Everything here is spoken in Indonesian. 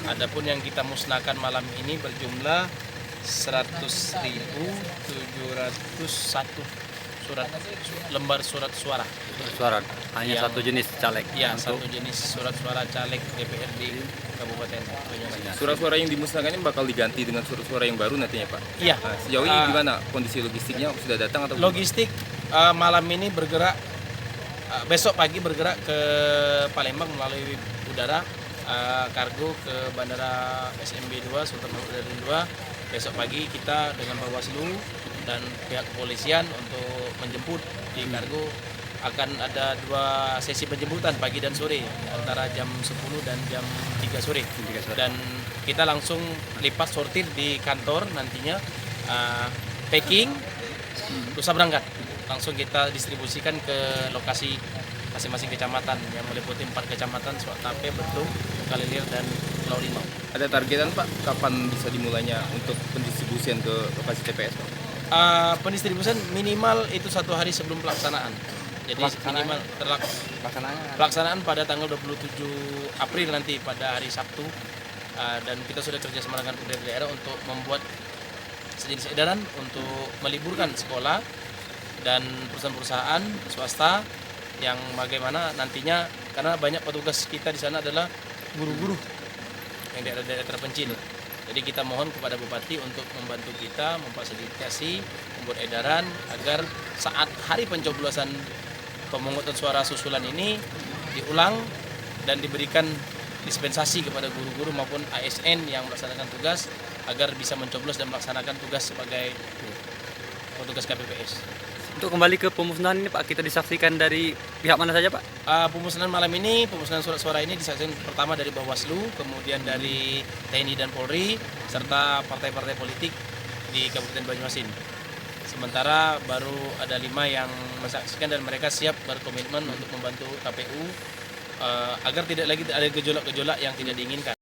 Adapun yang kita musnahkan malam ini berjumlah 100.701 lembar surat suara. Suara hanya satu jenis caleg. Ya, satu jenis surat suara caleg DPRD Kabupaten Banyuwangi. Surat suara yang dimusnahkan ini bakal diganti dengan surat suara yang baru nantinya, Pak? Iya. Nah, sejauh ini gimana kondisi logistiknya, sudah datang atau logistik malam ini bergerak, besok pagi bergerak ke Palembang melalui udara, kargo ke Bandara SMB 2 Sultan Mahmud Badarudin 2. Besok pagi kita dengan Bawaslu dan pihak kepolisian untuk menjemput di kargo. Akan ada 2 sesi penjemputan pagi dan sore antara jam 10 dan jam 3 sore. Dan kita langsung lipat sortir di kantor nantinya, packing, lusa berangkat. Langsung kita distribusikan ke lokasi masing-masing kecamatan yang meliputi 4 kecamatan, Suwatape, Betung, Kalilir, dan Pulau Limau. ada targetan, Pak, kapan bisa dimulainya untuk pendistribusian ke lokasi TPS, Pak? Pendistribusian minimal itu 1 hari sebelum pelaksanaan. Jadi minimal pelaksanaan pada tanggal 27 April nanti pada hari Sabtu, dan kita sudah kerjasama dengan pemerintah daerah untuk membuat sejenis edaran untuk meliburkan sekolah dan perusahaan-perusahaan swasta yang bagaimana nantinya, karena banyak petugas kita di sana adalah guru-guru yang daerah-daerah terpencil. Jadi kita mohon kepada Bupati untuk membantu kita memfasilitasi, membuat edaran agar saat hari pencoblosan pemungutan suara susulan ini diulang dan diberikan dispensasi kepada guru-guru maupun ASN yang melaksanakan tugas agar bisa mencoblos dan melaksanakan tugas sebagai petugas KPPS. Untuk kembali ke pemusnahan ini, Pak, kita disaksikan dari pihak mana saja, Pak? Pemusnahan malam ini, pemusnahan surat suara ini disaksikan pertama dari Bawaslu, kemudian dari TNI dan Polri, serta partai-partai politik di Kabupaten Banyuasin. Sementara baru ada 5 yang mensaksikan dan mereka siap berkomitmen untuk membantu KPU agar tidak lagi ada gejolak-gejolak yang tidak diinginkan.